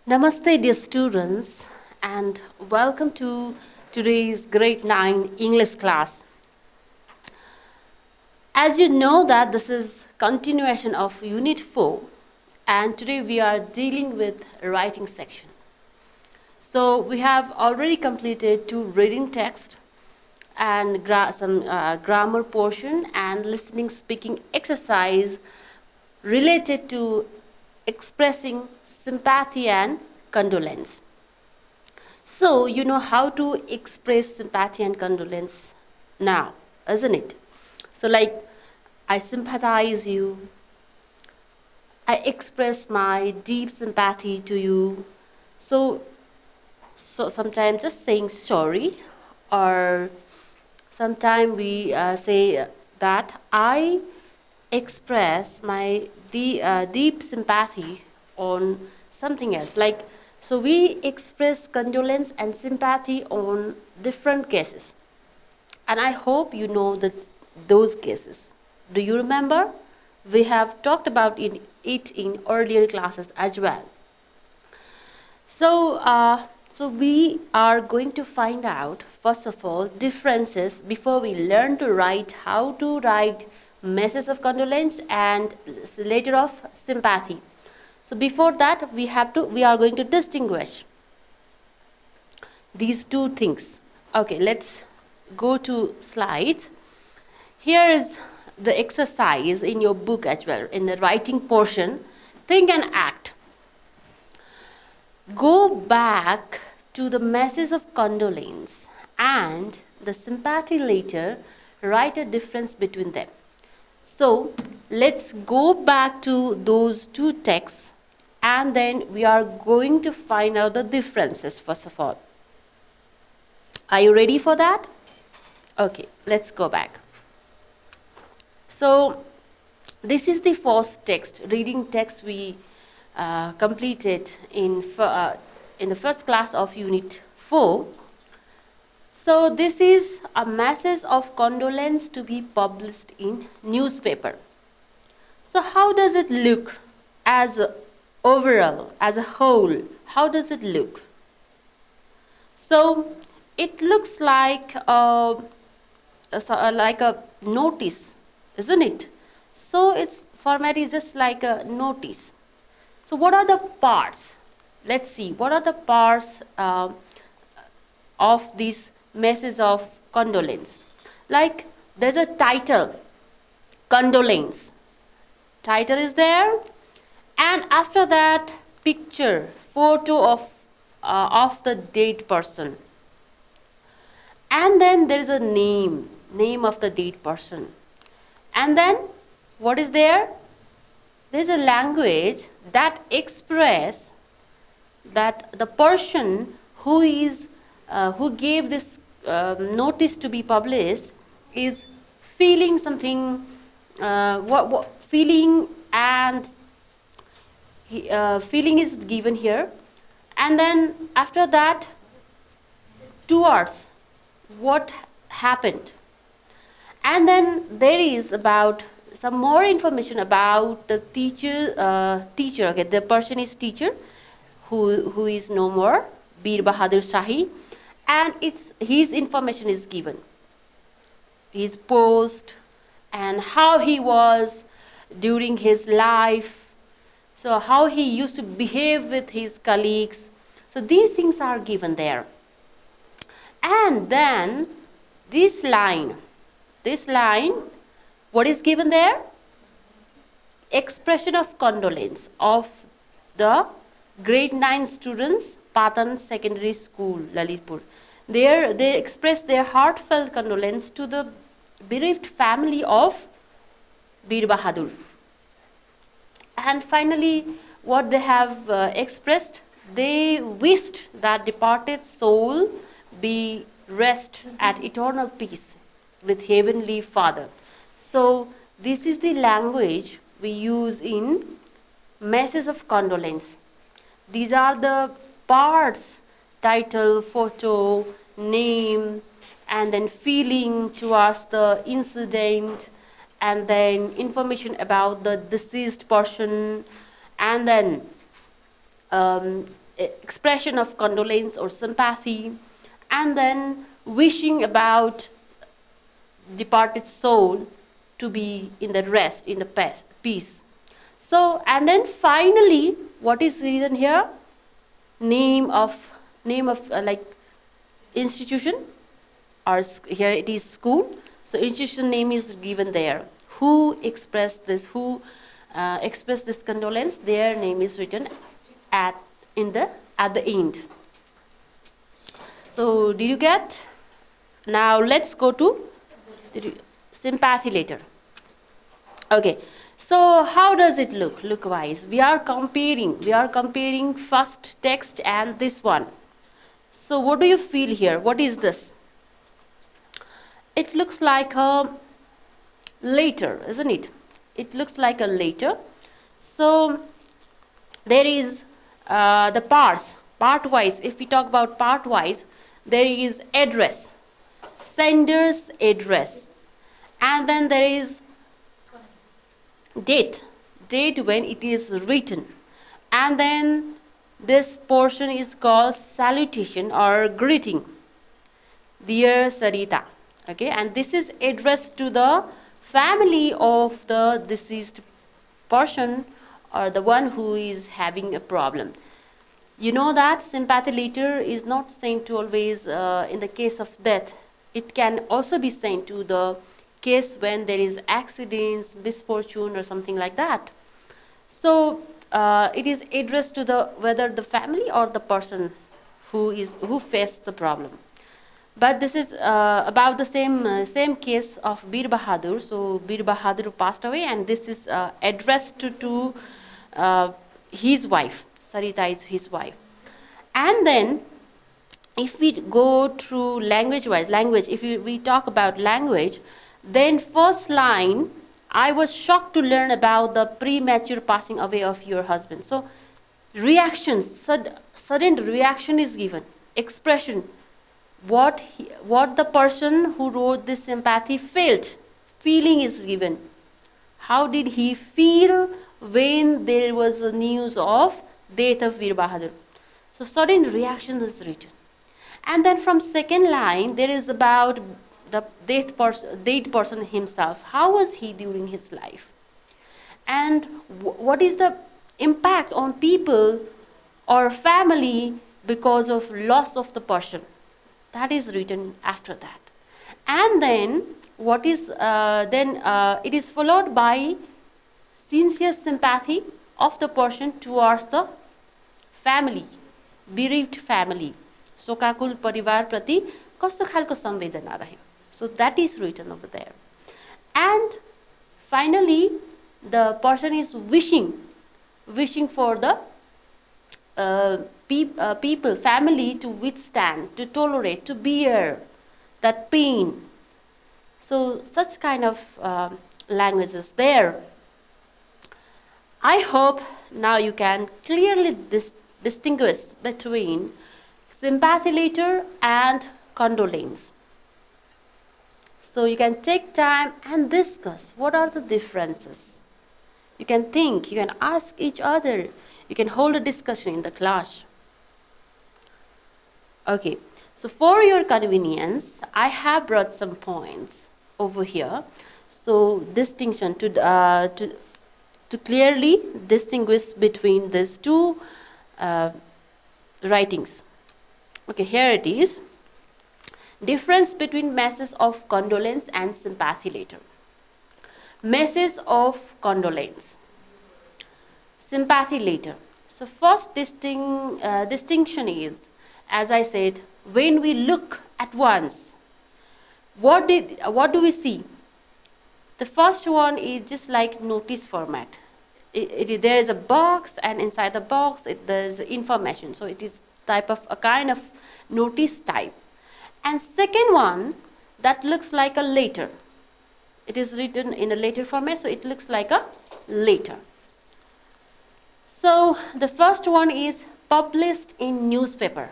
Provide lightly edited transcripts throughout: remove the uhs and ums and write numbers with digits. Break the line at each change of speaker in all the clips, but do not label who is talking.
Namaste, dear students, and welcome to today's grade 9 English class. As you know that this is continuation of Unit 4, and today we are dealing with writing section. So we have already completed 2 reading text and some grammar portion and listening speaking exercise related to expressing sympathy and condolence. So, you know how to express sympathy and condolence now, isn't it? So, like, I sympathize you, I express my deep sympathy to you. So sometimes just saying sorry, or sometimes we say that I express my deep sympathy on something else. Like, so we express condolence and sympathy on different cases. And I hope you know that those cases. Do you remember? We have talked about it in earlier classes as well. So we are going to find out, first of all, differences before we learn to write, how to write messages of condolence and later of sympathy. So before that, we are going to distinguish these two things. Okay, let's go to slides. Here is the exercise in your book as well, in the writing portion. Think and act. Go back to the message of condolence and the sympathy later, write a difference between them. So let's go back to those two texts and then we are going to find out the differences first of all. Are you ready for that? Okay, let's go back. So this is the first text, reading text we completed in the first class of Unit 4. So this is a message of condolence to be published in newspaper. So how does it look as overall, as a whole? How does it look? So it looks like a notice, isn't it? So its format is just like a notice. So what are the parts? Let's see. What are the parts of this message of condolence? Like there's a title, condolence. Title is there, and after that, picture, photo of the dead person. And then there is a name of the dead person. And then what is there? There is a language that express that the person who gave this notice to be published is feeling something, feeling, and feeling is given here, and then after that, towards what happened, and then there is about some more information about the teacher. Okay, the person is teacher, who is no more, Bir Bahadur Shahi, and his information is given, his post and how he was during his life, so how he used to behave with his colleagues. So these things are given there. And then this line, what is given there? Expression of condolence of the grade 9 students, Patan Secondary School, Lalitpur. There they express their heartfelt condolence to the bereaved family of Bir Bahadur. And finally, what they have expressed, they wished that departed soul be rest at eternal peace with Heavenly Father. So this is the language we use in message of condolence. These are the parts: title, photo, name, and then feeling towards the incident, and then information about the deceased person, and then expression of condolence or sympathy, and then wishing about departed soul to be in the rest, in the peace. So, and then finally, what is written here? Name of like institution, or here it is school. So institution name is given there. Who expressed this? Who expressed this condolence? Their name is written at the end. So did you get? Now let's go to sympathy letter. Okay. So how does it look wise? We are comparing first text and this one. So what do you feel here? What is this? It looks like a letter, isn't it? It looks like a letter. So there is the parts, part-wise. If we talk about part-wise, there is address, sender's address, and then there is date when it is written, and then this portion is called salutation or greeting, dear Sarita. Okay, and this is addressed to the family of the deceased person or the one who is having a problem. You know that sympathy letter is not sent to always in the case of death. It can also be sent to the case when there is accidents, misfortune, or something like that. So it is addressed to whether the family or the person who faced the problem. But this is about the same case of Bir Bahadur. So Bir Bahadur passed away, and this is addressed to his wife. Sarita is his wife. And then, if we go through language, if we talk about language, then first line, I was shocked to learn about the premature passing away of your husband. So reaction, sudden reaction is given, expression. What the person who wrote this sympathy felt, feeling is given. How did he feel when there was a news of death of Veer Bahadur? So sudden reaction is written. And then from second line, there is about the dead person himself. How was he during his life? And what is the impact on people or family because of loss of the person? That is written after that. And then what is it is followed by sincere sympathy of the person towards the family, bereaved family. शोकाकुल परिवार प्रति कस्तो खालको संवेदना रह्यो. So that is written over there. And finally, the person is wishing for the people, family to withstand, to tolerate, to bear that pain. So such kind of language is there. I hope now you can clearly distinguish between sympathy letter and condolence. So you can take time and discuss what are the differences. You can think, you can ask each other, you can hold a discussion in the class. Okay, so for your convenience, I have brought some points over here. So distinction to clearly distinguish between these two writings. Okay, here it is. Difference between message of condolence and sympathy letter. Message of condolence. Sympathy letter. So first distinction is, as I said, when we look at once, what do we see? The first one is just like notice format. There is a box, and inside the box there is information. So it is a kind of notice type. And second one, that looks like a letter. It is written in a letter format, so it looks like a letter. So the first one is published in newspaper.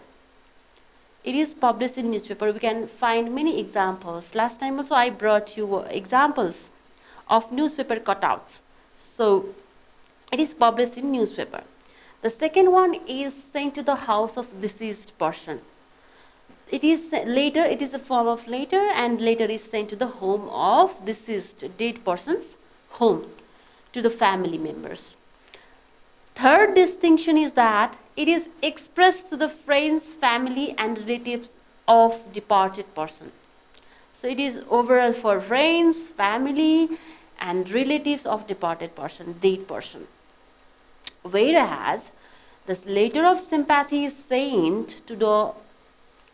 It is published in newspaper. We can find many examples. Last time also I brought you examples of newspaper cutouts. So it is published in newspaper. The second one is sent to the house of deceased person. It is later, it is a form of later, and later is sent to the home of deceased, dead person's home, to the family members. Third distinction is that it is expressed to the friends, family and relatives of departed person. So it is overall for friends, family and relatives of departed person, dead person. Whereas this letter of sympathy is sent to the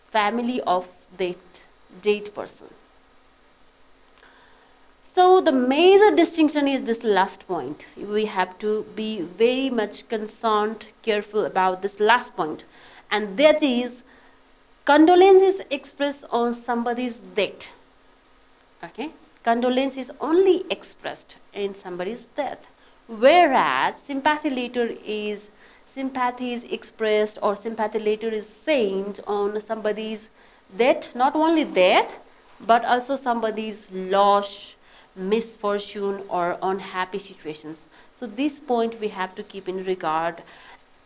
family of dead person. So the major distinction is this last point. We have to be very much concerned, careful about this last point, and that is condolence is expressed on somebody's death. Okay, condolence is only expressed in somebody's death, whereas sympathy is expressed, or sympathy letter is sent on somebody's death, not only death but also somebody's loss, misfortune or unhappy situations. So this point we have to keep in regard,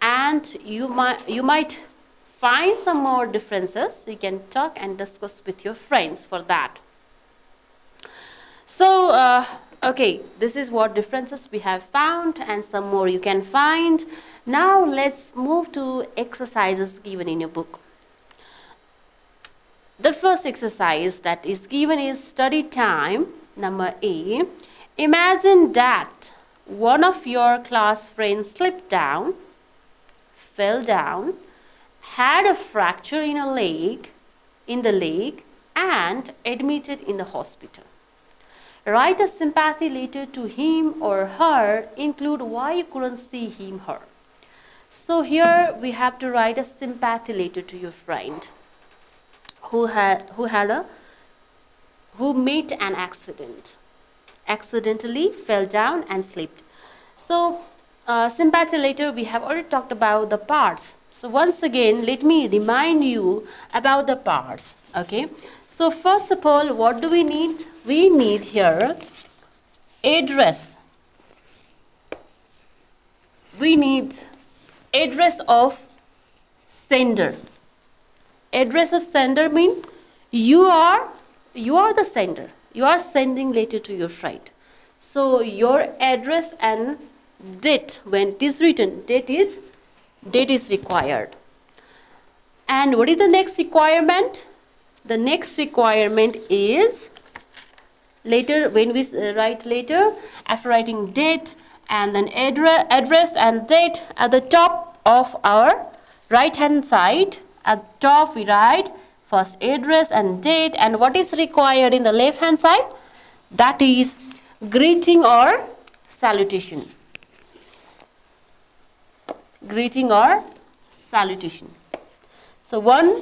and you might find some more differences. You can talk and discuss with your friends for that. So okay, this is what differences we have found, and some more you can find. Now let's move to exercises given in your book. The first exercise that is given is study time. Number A. Imagine that one of your class friends slipped down, fell down, had a fracture in the leg and admitted in the hospital. Write a sympathy letter to him or her, include why you couldn't see him, her. So here we have to write a sympathy letter to your friend who met an accident, accidentally fell down and slipped. So sympathy letter, we have already talked about the parts. So once again, let me remind you about the parts. Okay. So first of all, what do we need? We need here address. We need address of sender. Address of sender means you are the sender. You are sending letter to your friend. So your address and date, when it is written, date is required. And what is the next requirement? The next requirement is later, when we write later, after writing date and then address and date, at the top of our right hand side, at top we write first address and date, and what is required in the left hand side? That is greeting or salutation. Greeting or salutation. So one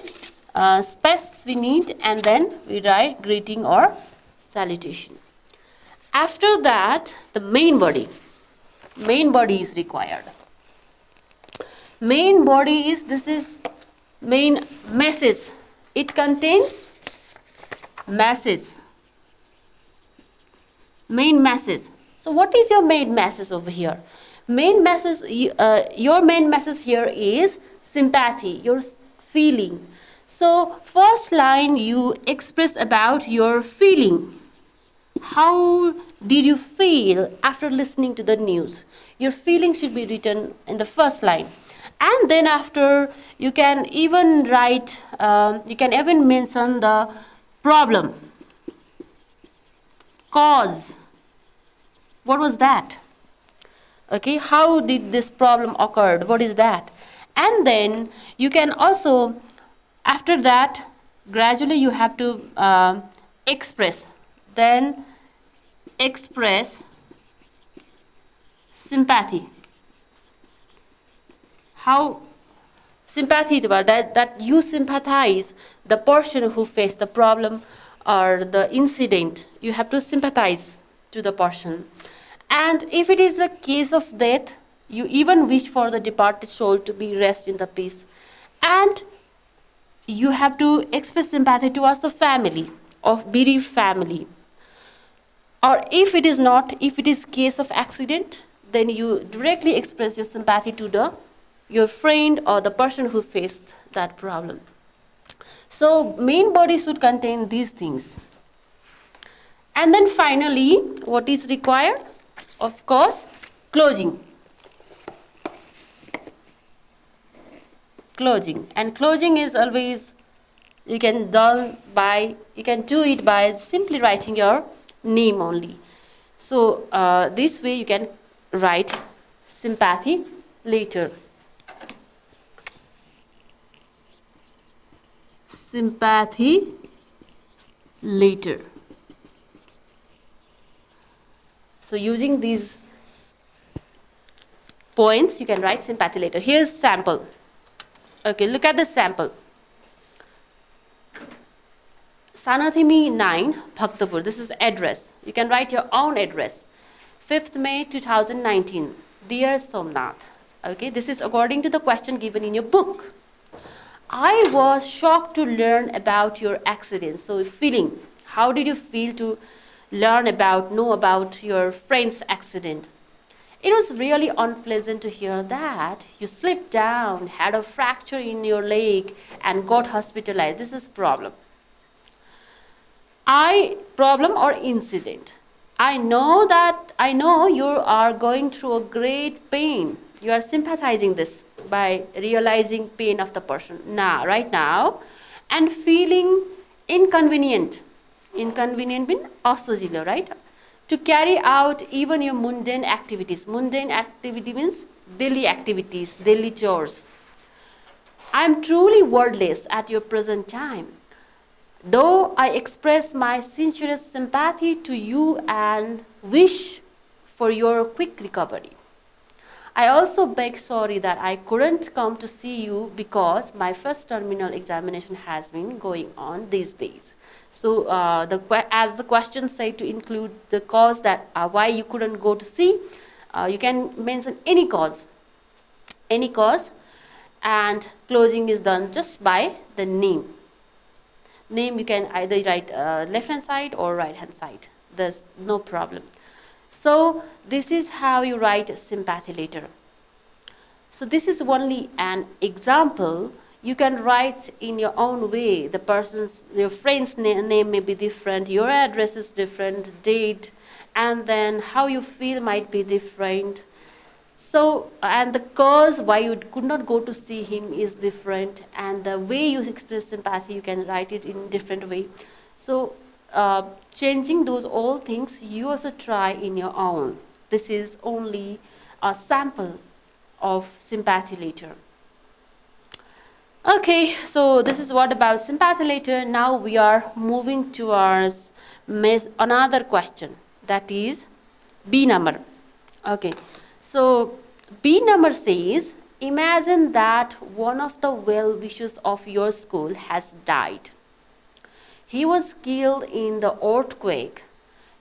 space we need, and then we write greeting or salutation. After that, the main body is required. Main body is, this is main message. It contains message. Main message. So what is your main message over here? Main message, your main message here is sympathy, your feeling. So first line, you express about your feeling. How did you feel after listening to the news? Your feelings should be written in the first line. And then after, you can even write, you can even mention the problem, cause. What was that? Okay, how did this problem occur? What is that? And then you can also, after that, gradually you have to express. Then express sympathy. How sympathy, that you sympathize the person who faced the problem or the incident. You have to sympathize to the person. And if it is a case of death, you even wish for the departed soul to be rest in the peace. And you have to express sympathy towards the family of bereaved family. Or if it is not, if it is case of accident, then you directly express your sympathy to the your friend or the person who faced that problem. So main body should contain these things. And then finally, what is required? Of course, closing. Closing. And closing is always, you can do it by simply writing your name only. So this way you can write sympathy letter. Sympathy letter. So using these points, you can write sympathy letter. Here's sample. Okay, look at the sample. Sanathimi 9, Bhaktapur. This is address. You can write your own address. 5th May 2019. Dear Somnath. Okay, this is according to the question given in your book. I was shocked to learn about your accident. So feeling, how did you feel to know about your friend's accident? It was really unpleasant to hear that you slipped down, had a fracture in your leg and got hospitalized. This is problem. Problem or incident. I know you are going through a great pain. You are sympathizing this by realizing pain of the person right now and feeling inconvenient. Inconvenient means asajilo, right? To carry out even your mundane activities. Mundane activity means daily activities, daily chores. I am truly wordless at your present time. Though I express my sincerest sympathy to you and wish for your quick recovery. I also beg sorry that I couldn't come to see you because my first terminal examination has been going on these days. So as the question said, to include the cause that why you couldn't go to see, you can mention any cause, and closing is done just by the name. Name you can either write left hand side or right hand side. There's no problem. So this is how you write a sympathy letter. So this is only an example. You can write in your own way. Your friend's name may be different, your address is different, date, and then how you feel might be different. So, and the cause why you could not go to see him is different, and the way you express sympathy, you can write it in different way. So, changing those all things, you also try in your own. This is only a sample of sympathy letter. Okay, so this is what about sympathy letter. Now we are moving towards another question, that is B number. Okay. So, B number says, imagine that one of the well-wishers of your school has died. He was killed in the earthquake.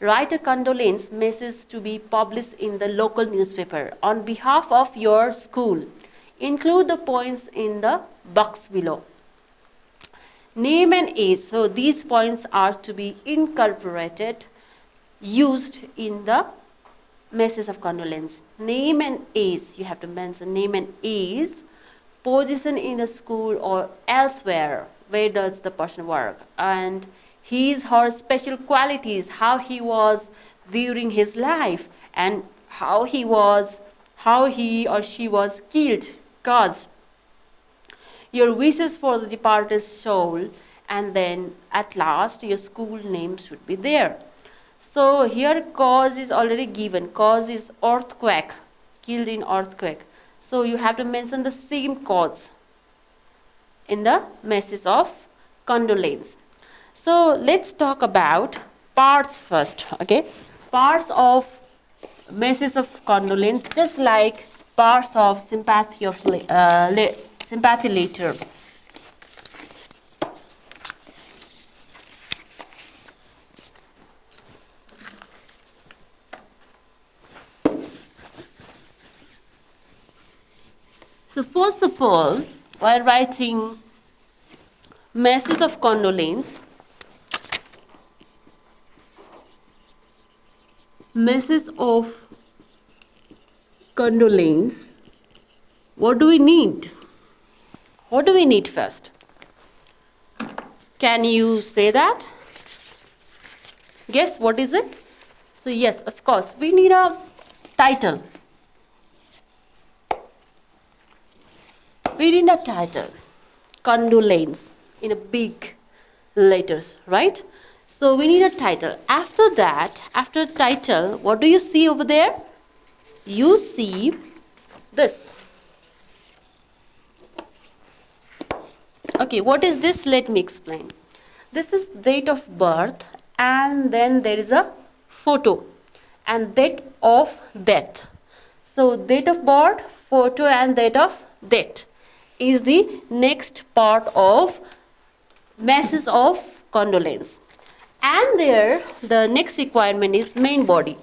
Write a condolence message to be published in the local newspaper on behalf of your school. Include the points in the box below. Name and age. So, these points are to be incorporated, used in the message of condolence. Name and age, you have to mention name and age, position in a school or elsewhere, where does the person work, and her special qualities, how he was during his life, and how he or she was killed, caused. Your wishes for the departed soul, and then at last your school name should be there. So here cause is already given. Cause is earthquake, killed in earthquake. So you have to mention the same cause in the message of condolence. So let's talk about parts first. Okay, parts of message of condolence, just like parts of sympathy letter. So first of all, while writing message of condolence, What do we need? What do we need first? Can you say that? Guess what is it? So yes, of course, we need a title. We need a title. Condolence in a big letters, right? So we need a title. After that, after title, what do you see over there? You see this. Okay, what is this? Let me explain. This is date of birth, and then there is a photo and date of death. So date of birth, photo, and date of death is the next part of message of condolence. And there the next requirement is main body.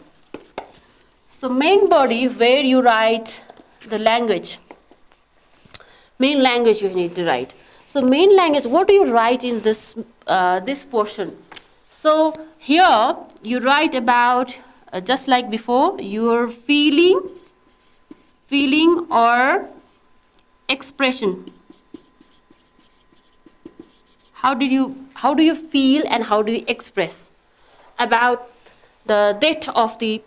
So main body, where you write the language. Main language you need to write. So main language, what do you write in this this portion? So here you write about just like before, your feeling or expression. How do you feel and how do you express about the death of the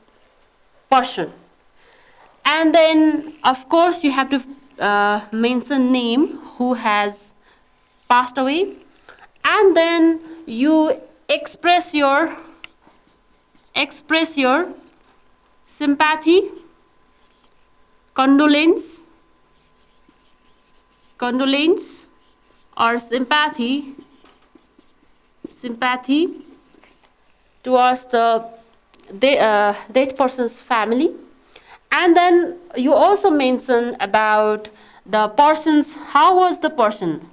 person? And then of course you have to mention name who has passed away, and then you express your sympathy, condolence or sympathy towards the dead person's family. And then you also mention about the person's, how was the person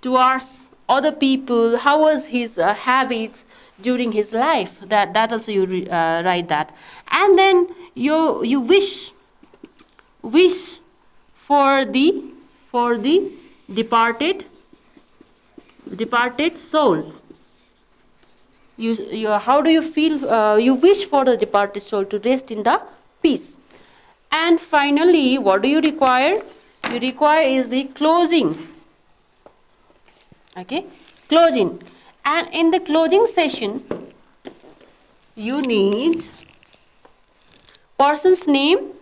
towards other people, how was his habits during his life, that also you write that. And then you wish for the departed soul. How do you feel? You wish for the departed soul to rest in the peace. And finally, what do you require? You require is the closing. Okay, closing. And in the closing session, you need person's name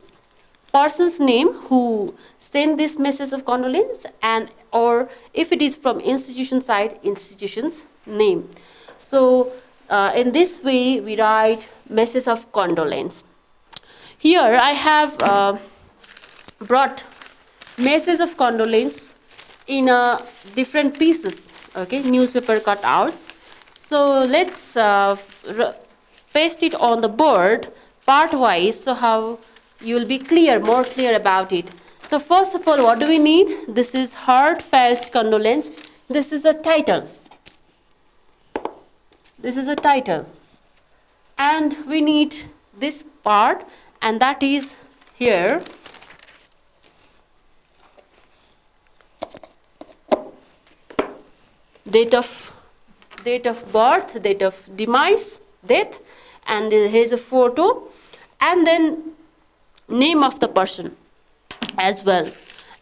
who sent this message of condolence, and or if it is from institution side, institution's name. So in this way we write message of condolence. Here I have brought message of condolence in different pieces, okay, newspaper cutouts. So let's paste it on the board part wise, so how you will be more clear about it. So first of all, what do we need? This is heartfelt condolence. This is a title. And we need this part, and that is here. Date of birth, date of demise, death, and here's a photo, and then name of the person as well.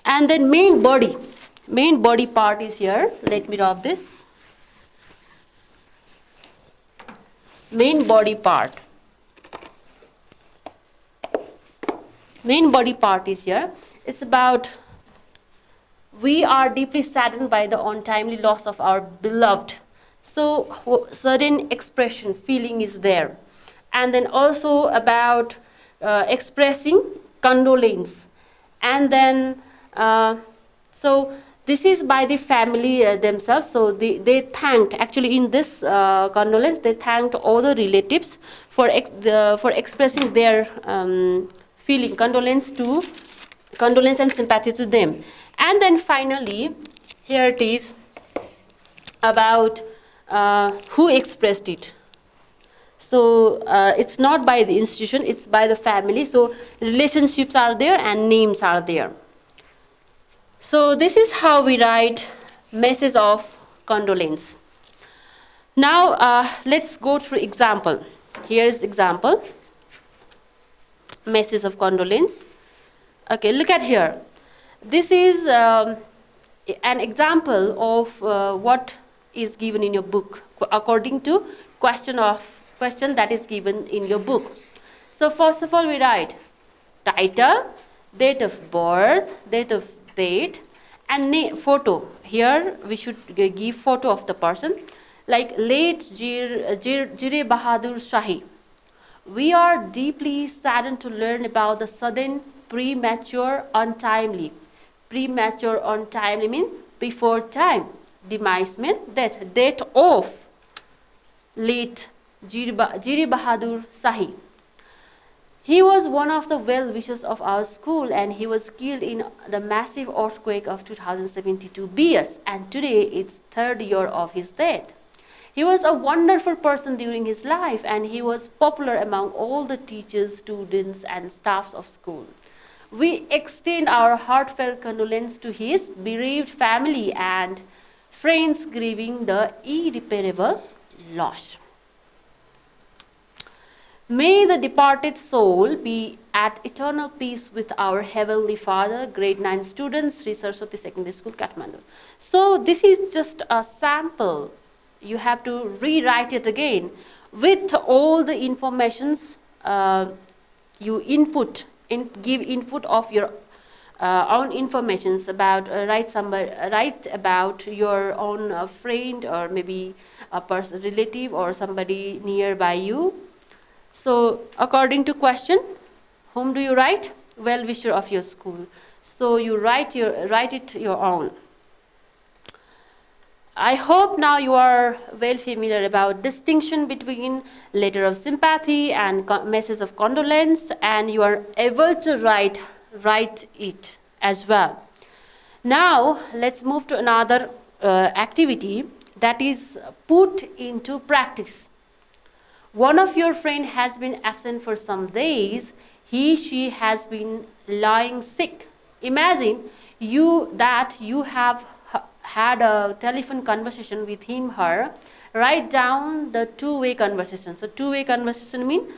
And then main body part is here. Let me rub this. Main body part is here. It's about, we are deeply saddened by the untimely loss of our beloved. So certain expression, feeling is there. And then also about expressing condolence. And then so this is by the family themselves. So they thanked, actually in this condolence, they thanked all the relatives for expressing their feeling, condolence and sympathy to them. And then finally, here it is about who expressed it. So it's not by the institution, it's by the family. So relationships are there and names are there. So this is how we write message of condolence. Now let's go through example. Here is example, message of condolence. Okay, look at here. This is an example of what is given in your book according to question that is given in your book. So first of all, we write title, date of birth, and photo. Here we should give photo of the person, like late Jire Bahadur Shahi. We are deeply saddened to learn about the sudden premature untimely mean before time, demise mean death of late Jiri Bahadur Shahi. He was one of the well-wishers of our school, and he was killed in the massive earthquake of 2072 BS, and today it's third year of his death. He was a wonderful person during his life, and he was popular among all the teachers, students, and staffs of school. We extend our heartfelt condolence to his bereaved family and friends grieving the irreparable loss. May the departed soul be at eternal peace with our Heavenly Father. Grade 9 students, Sri Saraswati Secondary School, Kathmandu. So this is just a sample. You have to rewrite it again with all the informations you input, give input of your own informations about write about your own friend, or maybe a person, relative, or somebody nearby you. So according to question, whom do you write? Well-wisher of your school. So you write it your own. I hope now you are well familiar about distinction between letter of sympathy and message of condolence, and you are able to write it as well. Now let's move to another activity, that is put into practice. One of your friend has been absent for some days. She has been lying sick. Imagine that you have had a telephone conversation with her. Write down the two-way conversation. So two-way conversation means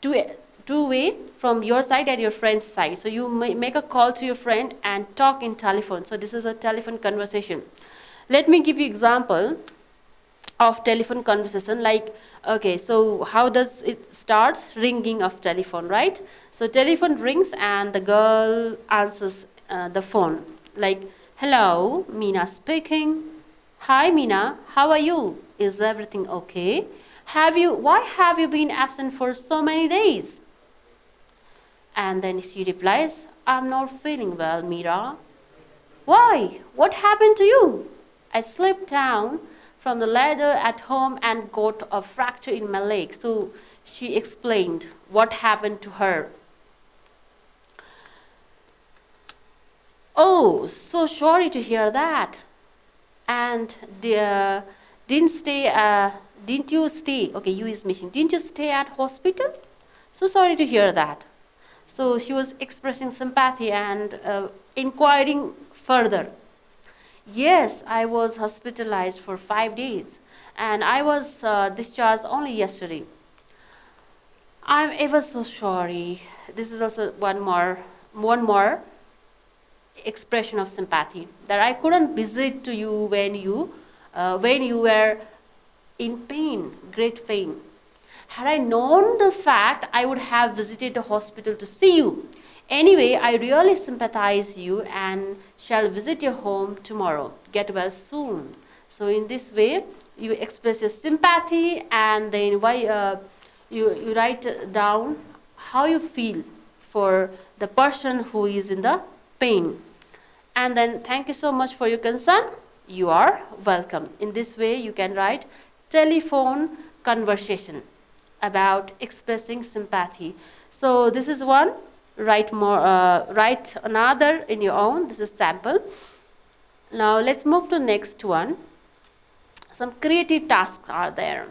two-way from your side and your friend's side. So you make a call to your friend and talk in telephone. So this is a telephone conversation. Let me give you example of telephone conversation. Like, okay, so how does it start? Ringing of telephone, right? So telephone rings and the girl answers the phone, like, hello, Meena speaking. Hi Meena, how are you? Is everything okay? Why have you been absent for so many days? And then she replies, I'm not feeling well, Meera. Why? What happened to you? I slipped down from the ladder at home and got a fracture in my leg. So she explained what happened to her. Oh, so sorry to hear that. And didn't you stay? Okay, you is missing. Didn't you stay at hospital? So sorry to hear that. So she was expressing sympathy and inquiring further. Yes, I was hospitalized for 5 days, and I was discharged only yesterday. I'm ever so sorry. This is also one more expression of sympathy, that I couldn't visit to you when you were in pain, great pain. Had I known the fact, I would have visited the hospital to see you. Anyway, I really sympathize you and shall visit your home tomorrow. Get well soon. So in this way, you express your sympathy, and then you write down how you feel for the person who is in the pain. And then thank you so much for your concern. You are welcome. In this way, you can write telephone conversation about expressing sympathy. So this is one. Write another in your own. This is sample. Now let's move to next one. Some creative tasks are there.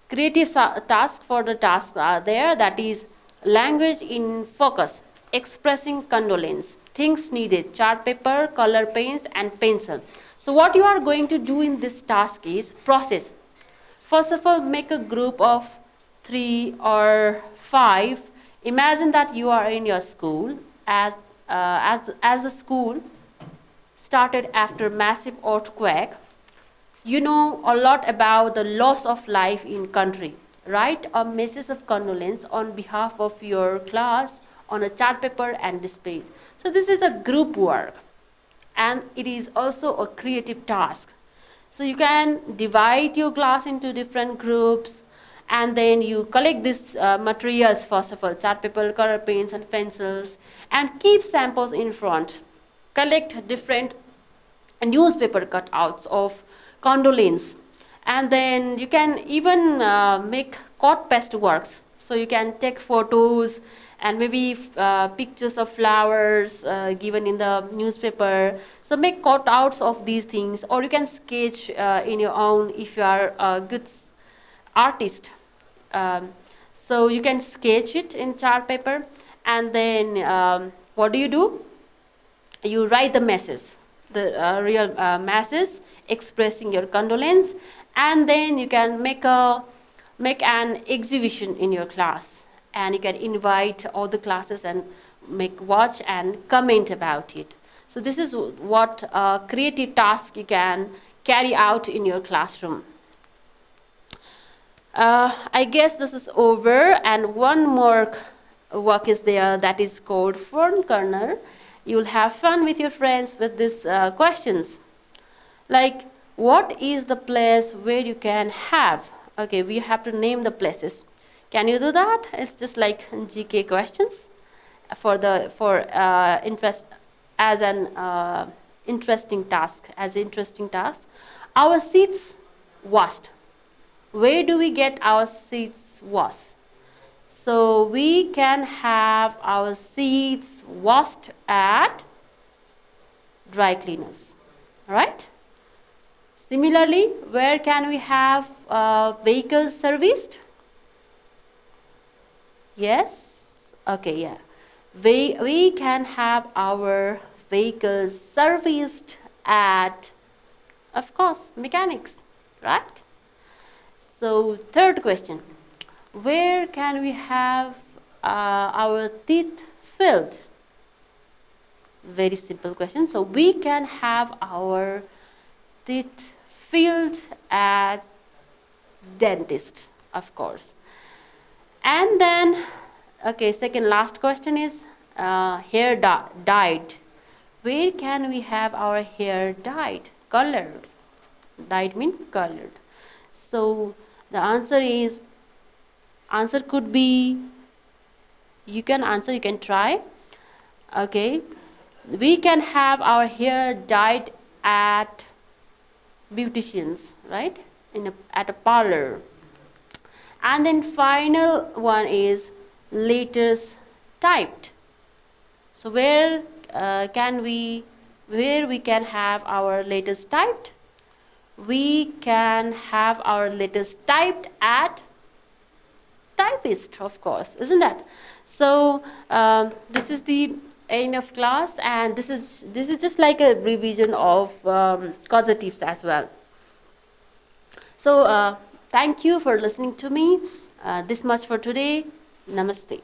Creative tasks are there, that is language in focus, expressing condolence, things needed, chart paper, color pens and pencil. So what you are going to do in this task is process. First of all, make a group of 3 or 5. Imagine that you are in your school as the school started after massive earthquake. You know a lot about the loss of life in country. Write a message of condolence on behalf of your class on a chart paper and display it. So this is a group work, and it is also a creative task. So you can divide your class into different groups, and then you collect these materials, first of all, chart paper, color pens and pencils, and keep samples in front. Collect different newspaper cutouts of condolence, and then you can even make court paste works. So you can take photos and maybe pictures of flowers given in the newspaper. So make cutouts of these things, or you can sketch in your own if you are a good artist. So you can sketch it in chart paper, and then what do? You write the message, the real message expressing your condolence, and then you can make an exhibition in your class, and you can invite all the classes and watch and comment about it. So this is what creative task you can carry out in your classroom. I guess this is over, and one more work is there, that is called Fern Corner. You will have fun with your friends with these questions. Like, what is the place where you can have? Okay, we have to name the places. Can you do that? It's just like GK questions for interest as an interesting task. Our seats washed. Where do we get our seats washed? So we can have our seats washed at dry cleaners, right? Similarly, where can we have vehicles serviced? Yes? Okay, yeah. We can have our vehicles serviced at, of course, mechanics, right? So, third question. Where can we have our teeth filled? Very simple question. So, we can have our teeth filled at dentist, of course. And then, okay, second last question is hair dyed. Where can we have our hair dyed? Colored. Dyed means colored. So the answer could be, you can try. Okay, we can have our hair dyed at beauticians, right? At a parlor. And then final one is letters typed. So where we can have our letters typed? We can have our letters typed at typist, of course, isn't that? So this is the end of class, and this is just like a revision of causatives as well. So thank you for listening to me. This much for today. Namaste.